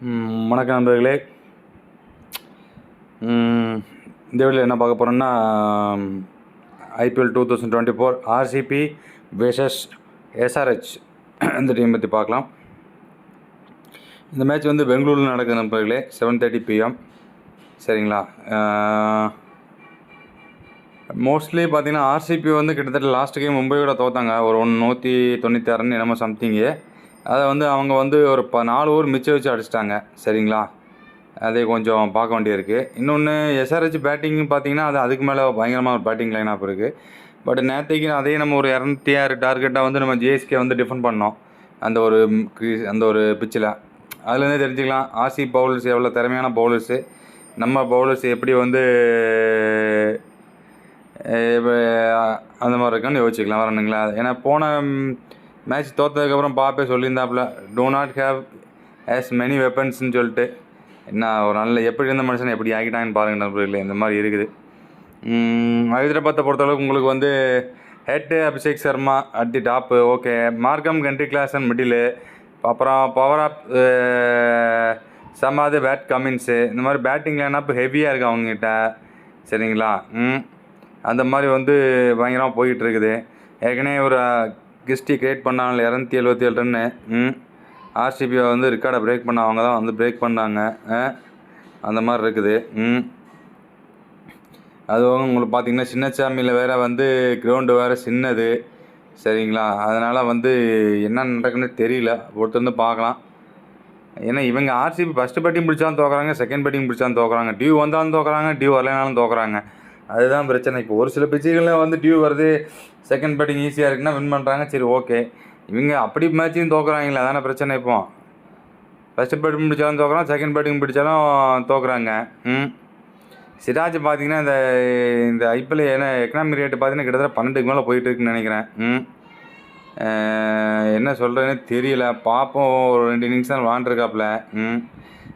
வணக்கம் நண்பர்களே. இந்த வீடியோவில் என்ன பார்க்க போகிறோன்னா, ஐபிஎல் 2024 ஆர்சிபி வெர்சஸ் எஸ்ஆர்ஹெச் இந்த டீம் பற்றி பார்க்கலாம். இந்த மேட்ச் வந்து பெங்களூரில் நடக்குது நண்பர்களே, 7:30 PM. சரிங்களா? மோஸ்ட்லி பார்த்தீங்கன்னா ஆர்சிபி வந்து கிட்டத்தட்ட லாஸ்ட் கேம் மும்பையோட தோத்தாங்க, ஒரு 196 என்னமோ சம்திங்கு. அதை வந்து அவங்க வந்து ஒரு 4 ஓவர் மிச்சம் வச்சு அடிச்சிட்டாங்க. சரிங்களா? அதை கொஞ்சம் பார்க்க வேண்டியிருக்கு. இன்னொன்று எஸ்ஆர்ஹெச் பேட்டிங் பார்த்தீங்கன்னா அதுக்கு மேலே பயங்கரமாக ஒரு பேட்டிங் லைனாப் இருக்குது. பட் நேற்றைக்கு அதே நம்ம ஒரு 206 டார்கெட்டாக வந்து நம்ம ஜிஎஸ்கே வந்து டிஃபெண்ட் பண்ணோம் அந்த ஒரு பிச்சில். அதுலேருந்தே தெரிஞ்சுக்கலாம் ஆர்சிபி பவுலர்ஸ் எவ்வளோ திறமையான பவுலர்ஸு, நம்ம பவுலர்ஸ் எப்படி வந்து அந்த மாதிரி இருக்கான்னு யோசிச்சுக்கலாம் வரணுங்களா. ஏன்னா போன மேட்ச் தோற்றதுக்கப்புறம் பாப்பே சொல்லியிருந்தாப்புல, do not have as many வெப்பன்ஸ்ன்னு சொல்லிட்டு. என்ன ஒரு நல்ல எப்படி இருந்த மனுஷன் எப்படி ஆகிட்டாங்கன்னு பாருங்கள் நண்பர்களே. இந்த மாதிரி இருக்குது. ஹைதராபாத்தை பொறுத்தளவுக்கு உங்களுக்கு வந்து head Abhishek Sharma at the top, okay. மார்க்கம் கண்ட்ரி கிளாஸன் மிடிலு, அப்புறம் power of Samad bad Cummins. இந்த மாதிரி பேட்டிங் லைனப் ஹெவியாக இருக்குது அவங்ககிட்ட. சரிங்களா? அந்த மாதிரி வந்து பயங்கரமாக போய்கிட்டு இருக்குது. ஏற்கனவே ஒரு கிஸ்டி கிரியேட் பண்ணாங்க 277 ரன்னு. ஆர்சிபியை வந்து ரெக்கார்டை பிரேக் பண்ண அவங்க தான் வந்து பிரேக் பண்ணாங்க. அந்த மாதிரி இருக்குது. அதுவும் உங்களுக்கு பார்த்திங்கன்னா சின்னசாமியில் வேறு வந்து கிரவுண்டு வேறு சின்னது. சரிங்களா? அதனால் வந்து என்ன நடக்குன்னு தெரியல, ஒருத்தர் வந்து பார்க்கலாம். ஏன்னா இவங்க ஆர்சிபி ஃபஸ்ட்டு பேட்டிங் பிடிச்சாலும் தோக்குறாங்க, செகண்ட் பேட்டிங் பிடிச்சாலும் தோக்குறாங்க, டியூ வந்தாலும் தோக்குறாங்க, டியூ வரலைனாலும் தோக்குறாங்க. அதுதான் பிரச்சனை. இப்போ ஒரு சில பிச்சுகளில் வந்து டியூ வருது, செகண்ட் பேட்டிங் ஈஸியாக இருக்குன்னா வின் பண்ணுறாங்க. சரி, ஓகே. இவங்க அப்படி மேட்சையும் தோக்குறாங்களே, அதான பிரச்சனை. இப்போ ஃபஸ்ட்டு பேட்டிங் பிடிச்சாலும் தோக்குறாங்க, செகண்ட் பேட்டிங் பிடிச்சாலும் தோக்குறாங்க. சிராஜ் பார்த்தீங்கன்னா இந்த ஐபிஎல் ஏன்னா எக்கனாமி ரேட்டு பார்த்தீங்கன்னா கிட்டத்தட்ட 12க்கு மேலே போயிட்டுருக்குன்னு நினைக்கிறேன். என்ன சொல்கிறேன்னு தெரியல, பார்ப்போம். ஒரு 2 இன்னிங்ஸ் தான் விளாண்டுருக்காப்புல.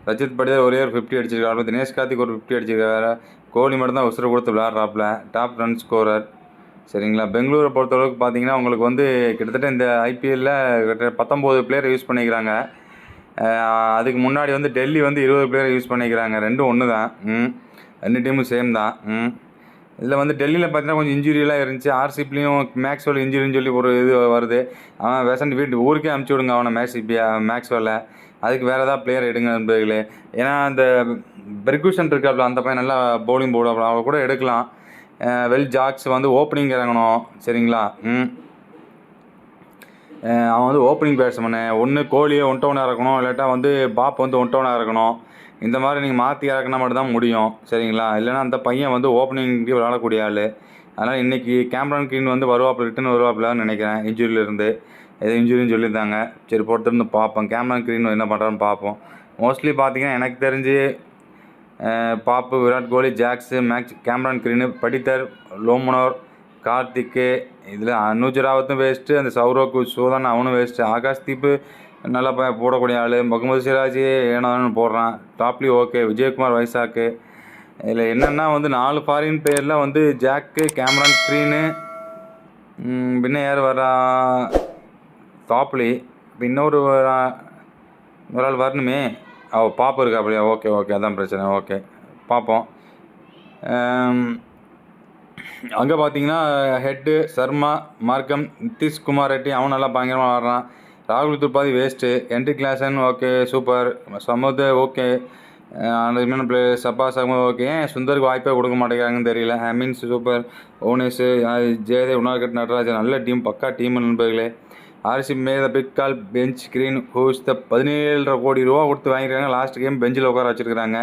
ரஜித் பட்டிதார் ஒரே ஒரு 50 அடிச்சிருக்காப்புல, தினேஷ் கார்த்திக் ஒரு 50 அடிச்சிருக்காரு. கோலி மட்டும் தான் உசுரை கொடுத்து விளையாடுறாப்புல, டாப் ரன் ஸ்கோரர். சரிங்களா? பெங்களூரை பொறுத்தளவுக்கு பார்த்தீங்கன்னா உங்களுக்கு வந்து கிட்டத்தட்ட இந்த ஐபிஎல்லில் கிட்டத்தட்ட 19 பிளேயர் யூஸ் பண்ணிக்கிறாங்க. அதுக்கு முன்னாடி வந்து டெல்லி வந்து 20 பிளேயர் யூஸ் பண்ணிக்கிறாங்க. ரெண்டும் ஒன்று தான். 2 டீமும் சேம் தான். இதில் வந்து டெல்லியில் பார்த்தீங்கன்னா கொஞ்சம் இன்ஜுரியெலாம் இருந்துச்சு. ஆர்சிபிலையும் மேக்ஸ்வெல் இன்ஜுரின்னு சொல்லி ஒரு இது வருது. அவன் வெசண்ட் ஊருக்கே அனுப்பிச்சி விடுங்க அவனை, மேக்ஸ்வெல்லை. அதுக்கு வேறு ஏதாவது பிளேயர் எடுங்க நண்பர்களே. ஏன்னா அந்த பெர்குசன் இருக்காப்புல, அந்த பையன் நல்லா பவுலிங் போடுவாப்புல, அவனை கூட எடுக்கலாம். வெல் ஜாக்ஸ் வந்து ஓப்பனிங் இறங்கணும். சரிங்களா? அவன் வந்து ஓப்பனிங் பேட்ஸ்மேனு. ஒன்று கோலியை ஒன்டவுனாக இறக்கணும், இல்லாட்டா வந்து பாப் வந்து ஒன்டவுனாக இறக்கணும். இந்த மாதிரி நீங்கள் மாற்றி இறக்கினா மட்டும்தான் முடியும். சரிங்களா? இல்லைனா அந்த பையன் வந்து ஓப்பனிங்க்கு விளையாடக்கூடிய ஆள். அதனால் இன்றைக்கி கேமரான் கிரீன் வந்து ரிட்டன் வருவாப்பிலான்னு நினைக்கிறேன், இன்ஜுரியிலேருந்து. எதோ இன்ஜுரின்னு சொல்லியிருந்தாங்க. சரி, பொறுத்திருந்து பார்ப்போம் கேமரான் கிரீன் என்ன பண்ணுறான்னு பார்ப்போம். மோஸ்ட்லி பார்த்தீங்கன்னா எனக்கு தெரிஞ்சு பாப்பு, விராட் கோலி, ஜாக்ஸு, கேமரான் கிரீனு, படித்தர், லோமனோர், கார்த்திக்கு, இதில் அனுஜ் ராவத்தும் வேஸ்ட்டு, அந்த சௌரவ் சூதன் அவனும் வேஸ்ட்டு. ஆகாஷ் தீப்பு நல்லா போடக்கூடிய ஆள். முகமது சிராஜ் ஏனான்னு போடுறான். Topley okay. விஜயகுமார், வைசாக்கு. இதில் என்னென்னா வந்து 4 ஃபாரின் பிளேயரில் வந்து ஜாக்கு, கேமரான் கிரீனு, பின்ன யார் வரா, டாப்லி. இப்போ இன்னொரு ஆள் வரணுமே, பாப்பா இருக்கா அப்படியா? ஓகே, அதான் பிரச்சனை. ஓகே, பார்ப்போம். அங்கே பார்த்தீங்கன்னா ஹெட்டு சர்மா, மார்க்கம், நிதிஷ்குமார் ரெட்டி அவன் நல்லா பயங்கரமாக ஆடுறான். ராகுல் Tripathi waste. Heinrich Klaasen okay, super. Samad okay. அந்த பிளேயர் சப்பாஸ் ஓகே. ஏன் சுந்தருக்கு வாய்ப்பே கொடுக்க மாட்டேங்கிறாங்கன்னு தெரியல. Means super. ஓனேஷு, ஜெயதேவ், உணர்கட், நடராஜன் நல்ல டீம், பக்கா டீம் நண்பர்களே. RCB made big call bench Green who's the 17.5 கோடி ரூபா கொடுத்து வாங்கியிருக்காங்க. லாஸ்ட் கேம் பெஞ்சில் உட்கார வச்சுருக்காங்க.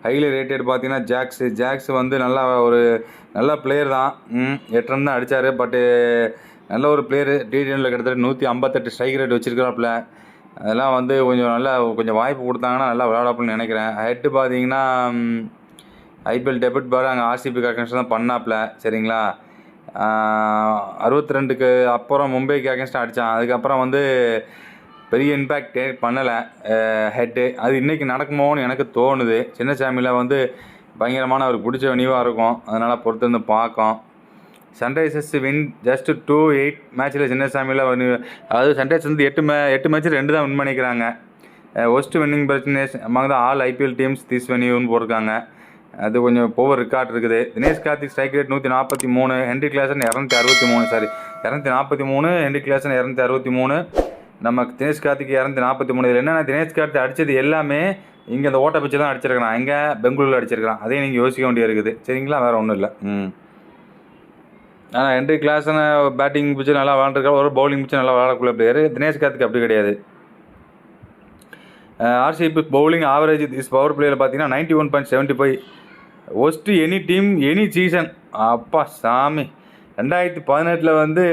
ஹைலி ரேட்டட் பார்த்தீங்கன்னா ஜாக்ஸ் வந்து நல்ல பிளேயர் தான். 8 ரன் தான் அடித்தார். பட்டு நல்ல ஒரு பிளேயரு. T20 கிட்டத்தட்ட 158 ஸ்ட்ரைக் ரேட் வச்சுருக்காப்புல. அதெல்லாம் வந்து கொஞ்சம் வாய்ப்பு கொடுத்தாங்கன்னா நல்லா விளையாடாப்புன்னு நினைக்கிறேன். ஹெட்டு பார்த்தீங்கன்னா ஐபிஎல் டெபிட் பாரு அங்கே ஆர்சிபி கேப்டன்ஸ் தான் பண்ணாப்புல. சரிங்களா? 62க்கு அப்புறம் மும்பைக்கு அகேன்ஸ்டாக அடித்தான். அதுக்கப்புறம் வந்து பெரிய இம்பேக்ட் பண்ணலை ஹெட்டு. அது இன்றைக்கி நடக்குமோன்னு எனக்கு தோணுது. சின்னசாமியில் வந்து பயங்கரமான அவருக்கு பிடிச்ச நியூவாக இருக்கும். அதனால் பொறுத்து வந்து பார்க்கும். சன்ரைசர்ஸ் வின் ஜஸ்ட் 2-8 மேட்ச்சில் சின்னசாமியில் அதாவது சன்ரைசர்ஸ் வந்து 8 மேட்ச் 2 தான் வின் பண்ணிக்கிறாங்க. Worst winning percentage among the all IPL teams this வென்யூன்னு போட்டிருக்காங்க. அது கொஞ்சம் போவர் ரெக்கார்ட் இருக்குது. Dinesh Karthik strike rate 143, Heinrich Klaasen 263, 243, Heinrich Klaasen 263, நம்ம தினேஷ் கார்த்திக் 243. இதில் என்னென்னா தினேஷ் கார்த்திக் அடித்தது எல்லாமே இங்கே இந்த ஓட்ட பிச்சு தான் அடிச்சிருக்கிறான், இங்கே பெங்களூரில் அடிச்சிருக்கிறான். அதையும் நீங்கள் யோசிக்க வேண்டிய இருக்குது சரிங்களா, வேறு ஒன்றும் இல்லை. ஆனால் ஹென்ரி கிளாசன் பேட்டிங் பிச்சு நல்லா விளாண்டுருக்காரு, ஒரு பவுலிங் பிச்சு நல்லா விளாடக்கூடிய பிளேயர். தினேஷ் கார்த்திக் அப்படி கிடையாது. RCB bowling average this power பிளேயில் பார்த்தீங்கன்னா 91.75. Worst any team any season. அப்பா சாமி, 2018 வந்து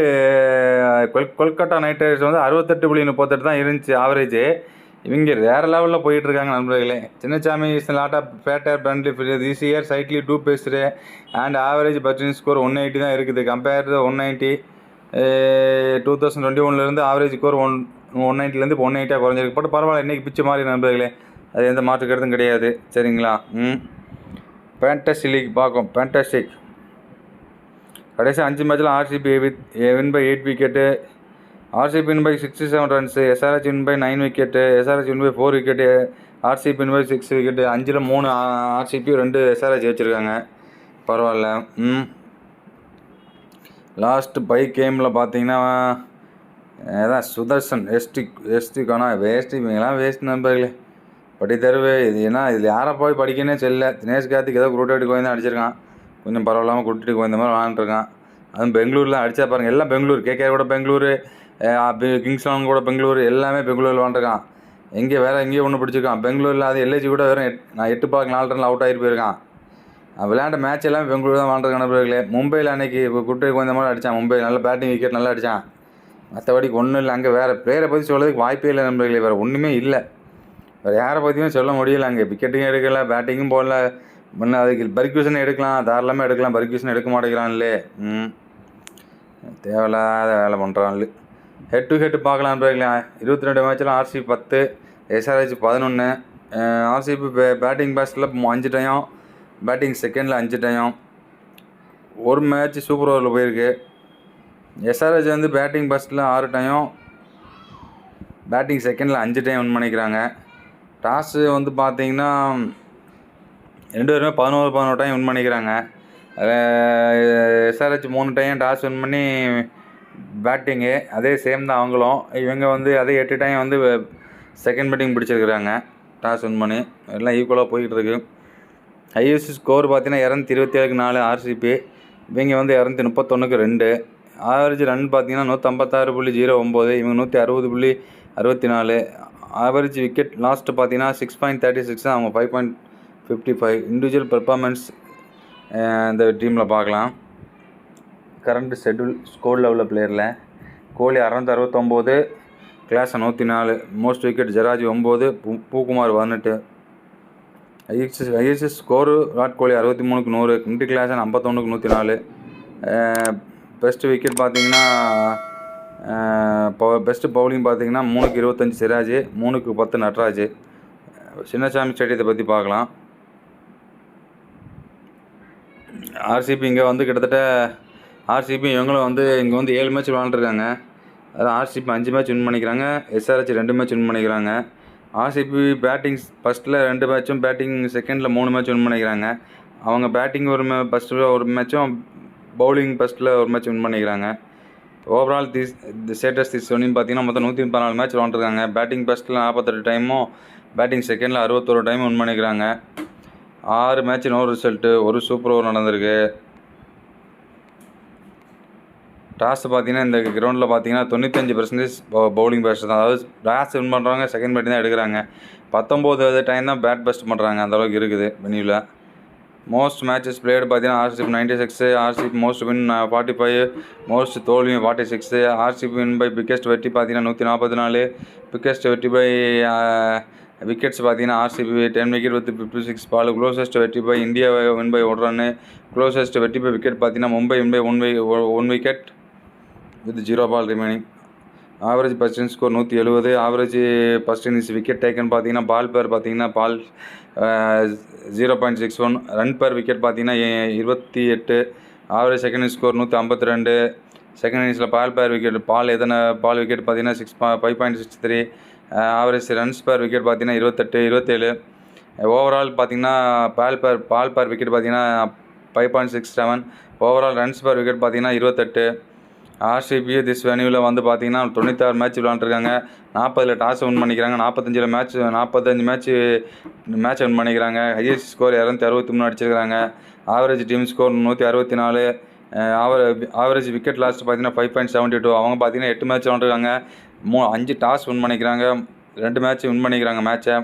கொல்கட்டா நைட் ரைடர்ஸ் வந்து 68.38 தான் இருந்துச்சு ஆவரேஜ். இவங்க வேறு லெவலில் போயிட்டுருக்காங்க நண்பர்களே. Chinnaswamy is lot of batter friendly this year சைட்லி 2 பேசுகிறேன் அண்ட் ஆவரேஜ் பர்சன்டேஜ் ஸ்கோர் 180 தான் இருக்குது. கம்பேர் டு 190 2021 ஆவரேஜ் ஸ்கோர் 190 இப்போ 180 குறைஞ்சிருக்கு. பட் பரவாயில்ல, இன்றைக்கி பிச்சை மாதிரி நண்பர்களே, அது எந்த மாற்று கருத்தும் கிடையாது சரிங்களா. ஃபேண்டசி லீக் பார்க்கும். ஃபேண்டஸ்டிக் கடைசி 5 மேட்ச்சில் RCB win by 8 wicket, RCB win by 67 runs, SRH win by 9 wicket, SRH win by 4 wicket, RCB win by 6 wicket. 5ல் 3 ஆர்சிபி 2 எஸ்ஆர்ஹெச் வச்சுருக்காங்க. பரவாயில்ல. லாஸ்ட் 5 கேமில் பார்த்தீங்கன்னா அதான் சுதர்சன் எஸ்டிக்கானா வேஸ்ட்டு, இவங்கெல்லாம் வேஸ்ட் நண்பர்களே. பட்டி தருவு இது என்ன, இதில் யாரை போய் படிக்கனே செல்ல. தினேஷ் கார்த்திக் ஏதோ குரூட்டேட்டு கோயந்தான் அடிச்சிருக்கான், கொஞ்சம் பரவாயில்லாமல் குரூட்டேட்டு கோயந்த மாதிரி விளாண்டுருக்கான். அதுவும் பெங்களூரில் அடித்தா பாருங்கள், எல்லாம் பெங்களூர். கேகேஆர் கூட பெங்களூரு, கிங்ஸ்லான் கூட பெங்களூர், எல்லாமே பெங்களூரில் விளாண்டுருக்கான். வேறு எங்கேயும் ஒன்று பிடிச்சிருக்கான் பெங்களூரில். அது எல்ஐஜி கூட வெறும் 8 பால் 4 ரனில் அவுட் ஆகிட்டு போயிருக்கான். விளையாண்ட மேட்ச் எல்லாமே பெங்களூர் தான் விளாண்டுருக்கான பிறகு. மும்பையில் அன்றைக்கி குரூட்டேட்டு கோயந்த மாதிரி அடித்தான். மும்பை நல்ல பேட்டிங் விக்கெட் நல்லா அடித்தான். மற்றபடிக்கு ஒன்றும் இல்லை. அங்கே வேறு பிளேயரை பற்றி சொல்கிறதுக்கு வாய்ப்பே இல்லை நண்பர்களே, வேறு ஒன்றுமே இல்லை. வேறு யாரை பற்றியும் சொல்ல முடியல. அங்கே விக்கெட்டும் எடுக்கலை, பேட்டிங்கும் போடல. முன்ன அதுக்கு பர்க்யூஷன் எடுக்கலாம், தாராளமாக எடுக்கலாம், பர்க்யூஷன் எடுக்க மாட்டேங்கிறான்லே. தேவையில்லாத வேலை பண்ணுறான்ல. ஹெட் டு ஹெட் பார்க்கலாம் நண்பர்களே. 22 மேட்ச்சில் ஆர்சிபி 10, எஸ்ஆர்ஹெச் 11. ஆர்சிபி பேட்டிங் ஃபர்ஸ்ட்டில் 5 டைம், பேட்டிங் செகண்டில் 5 டைம். ஒரு மேட்ச் சூப்பர் ஓவரில் போயிருக்கு. எஸ்ஆர்ஹெச் வந்து பேட்டிங் ஃபர்ஸ்ட்டில் 6 டைம், பேட்டிங் செகண்டில் 5 டைம் வின் பண்ணிக்கிறாங்க. டாஸு வந்து பார்த்தீங்கன்னா 2 பேருமே 11 டைம் வின் பண்ணிக்கிறாங்க. எஸ்ஆர்ஹெச் 3 டைம் டாஸ் வின் பண்ணி பேட்டிங்கு, அதே சேம் தான் அவங்களும். இவங்க வந்து அதே 8 டைம் வந்து செகண்ட் பேட்டிங் பிடிச்சிருக்கிறாங்க டாஸ் வின் பண்ணி. எல்லாம் ஈக்குவலாக போய்கிட்டுருக்கு. ஹையஸ்ட் ஸ்கோர் பார்த்தீங்கன்னா 227க்கு 4 ஆர்சிபி, இவங்க வந்து 231க்கு 2. ஆவரேஜ் ரன் பார்த்தீங்கன்னா 156.09, இவங்க 160.64. ஆவரேஜ் விக்கெட் லாஸ்ட்டு பார்த்தீங்கன்னா 6.36, அவங்க 5.55. இண்டிவிஜுவல் பெர்ஃபார்மன்ஸ் இந்த டீமில் பார்க்கலாம். கரண்ட் ஷெட்யூல் ஸ்கோர் லெவலில் பிளேயரில் கோலி 669, class 104, most wicket ஜராஜ் 9, பூகுமார் 18. ISS score Virat Kohli 63க்கு 100, Henry Klaasen 51க்கு 104. Best wicket பார்த்தீங்கன்னா பெஸ்ட்டு பவுலிங் பார்த்தீங்கன்னா 3க்கு 25 சிராஜ், 3க்கு 10 நட்ராஜ். சின்னசாமி ஸ்டேடியத்தை பற்றி பார்க்கலாம். ஆர்சிபி இங்கே வந்து கிட்டத்தட்ட ஆர்சிபி இவங்களும் வந்து இங்கே வந்து 7 மேட்ச் விளாண்டுருக்காங்க. அதாவது ஆர்சிபி 5 மேட்ச் வின் பண்ணிக்கிறாங்க, எஸ்ஆர்ஹெச் 2 மேட்ச் வின் பண்ணிக்கிறாங்க. ஆர்சிபி பேட்டிங் ஃபஸ்ட்டில் 2 மேட்சும், பேட்டிங் செகண்டில் 3 மேட்ச் வின் பண்ணிக்கிறாங்க. அவங்க பேட்டிங் ஃபஸ்ட்டில் ஒரு மேட்சும், பவுலிங் ஃபஸ்ட்டில் ஒரு மேட்ச் வின் பண்ணிக்கிறாங்க. ஓவரால் தி ஸ்டேட்டஸ் திஸ் ஒன்றுன்னு பார்த்தீங்கன்னா மொத்தம் 114 மேட்ச் விளாண்டுருக்காங்க. பேட்டிங் ஃபஸ்ட்டில் 48 டைமும், பேட்டிங் செகண்டில் 61 டைமும் வின் பண்ணிக்கிறாங்க. 6 மேட்ச் நோ ரிசல்ட்டு, ஒரு சூப்பர் ஓவர் நடந்திருக்கு. டாஸ் பார்த்தீங்கன்னா இந்த கிரவுண்டில் பார்த்தீங்கன்னா 95% பவுலிங் பேட்ஸ் தான். அதாவது டாஸ் வின் பண்ணுறவங்க செகண்ட் பேட்டிங் தான் எடுக்கிறாங்க. 19 டைம் தான் பேட் பெஸ்ட் பண்ணுறாங்க, அந்தளவுக்கு இருக்குது வென்யூவில். மோஸ்ட் மேட்சஸ் பிளேயர்டு பார்த்தீங்கன்னா RCB 96, RCB most win 45, most தோல்வி 46. ஆர்சிபி வின் பை பிக்கெஸ்ட் வெற்றி பார்த்தீங்கன்னா 144, பிக்கெஸ்ட் வெற்றி பை விக்கெட்ஸ் பார்த்தீங்கன்னா RCB 10 wicket with 56 ball. Closest வெற்றி by India win by 1 run. Closest வெற்றி பை விக்கெட் பார்த்தீங்கன்னா Mumbai win by 1 wicket with 0 ball remaining. Average percent score 170. Average percentage wicket taken பார்த்தீங்கன்னா ball பேர் பார்த்தீங்கன்னா 0.61. ரன் பர் விக்கெட் பார்த்தீங்கன்னா 28. Average second score 152. Second இன்னிங்ஸில் பால் பேர் wicket எத்தனை பால் விக்கெட் பார்த்தீங்கன்னா 5.63. ஆவரேஜ் ரன்ஸ் பர் விக்கெட் பார்த்தீங்கன்னா 28, 27. ஓவரால் பார்த்தீங்கன்னா பால் பர் விக்கெட் பார்த்தீங்கன்னா 5.67. ஓவரால் ரன்ஸ் பர் விக்கெட் பார்த்தீங்கன்னா 28. ஆர்சிபி திஸ் வென்யூவில் வந்து பார்த்தீங்கன்னா 96 மேட்ச் விளாண்டுருக்காங்க. 40 டாஸ் வின் பண்ணிக்கிறாங்க. 45 மேட்ச் வின் பண்ணிக்கிறாங்க. ஹையஸ்ட் ஸ்கோர் 263 அடிச்சிருக்காங்க. Average team score 164. Average wicket last பார்த்தீங்கன்னா 5.72. அவங்க பார்த்தீங்கன்னா 8 மேட்ச் விளாண்டுருக்காங்க. 5 டாஸ் வின் பண்ணிக்கிறாங்க. 2 மேட்ச் வின் பண்ணிக்கிறாங்க மேட்சை.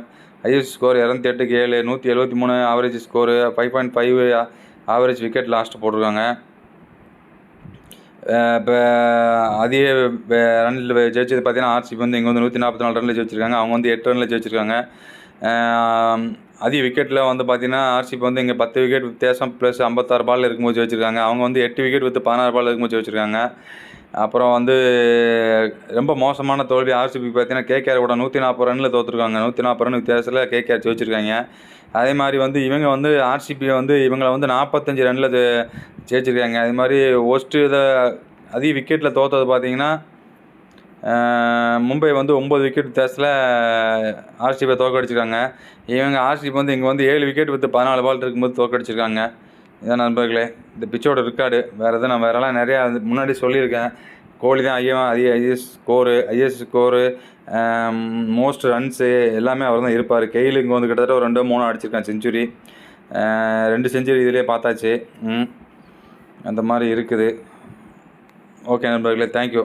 ஹையஸ்ட் ஸ்கோர் 208க்கு 7, 173 average score, 5.5 average wicket lost போட்டிருக்காங்க. இப்போ அதிக ரன்னில் ஜெயிச்சது பார்த்தீங்கன்னா ஆர்சிபி வந்து இங்கே வந்து 144 ரனில் ஜெயிச்சிருக்காங்க. அவங்க வந்து 8 ரனில் ஜெயிச்சிருக்காங்க. அதிக விக்கெட்டில் வந்து பார்த்தீங்கன்னா ஆர்சிபி வந்து இங்கே 10 விக்கெட் வித்தியாசம் ப்ளஸ் 56 பால் இருக்கும்போது ஜெயிச்சிருக்காங்க. அவங்க வந்து 8 விக்கெட் வித்து 16 பால் இருக்கும்போது ஜெயிச்சிருக்காங்க. அப்புறம் வந்து ரொம்ப மோசமான தோல்வி ஆர்சிபி பார்த்தீங்கன்னா கேகேஆர் கூட 140 ரனில் தோற்றுருக்காங்க. 140 ரன் வித்தியாசத்தில் கேகேஆர் ஜெயிச்சிருக்காங்க. அதே மாதிரி வந்து இவங்க வந்து ஆர்சிபியை வந்து இவங்களை வந்து 45 ரனில் ஜெயிச்சிருக்காங்க. அது மாதிரி ஒஸ்ட்டு அதிக விக்கெட்டில் தோற்றது பார்த்தீங்கன்னா மும்பை வந்து 9 விக்கெட் வித்தியாசத்தில் ஆர்சிபியை தோற்கடிச்சிருக்காங்க. இவங்க ஆர்சிபி வந்து இங்கே வந்து 7 விக்கெட் வித்து 14 பால் இருக்கும்போது தோற்கடிச்சிருக்காங்க. இதான் நண்பர்களே இந்த பிச்சோட ரெக்கார்டு. நான் வேறெல்லாம் நிறையா முன்னாடி சொல்லியிருக்கேன். கோலி தான் ஹையஸ்ட் ஸ்கோரு மோஸ்ட் ரன்ஸு எல்லாமே அவர் தான் இருப்பார். கெயில் இங்கே வந்து கிட்டத்தட்ட ஒரு 2-3 அடிச்சிருக்கான் செஞ்சுரி. 2 செஞ்சுரி இதிலே பார்த்தாச்சு. அந்த மாதிரி இருக்குது. ஓகே நண்பர்களே, தேங்க்யூ.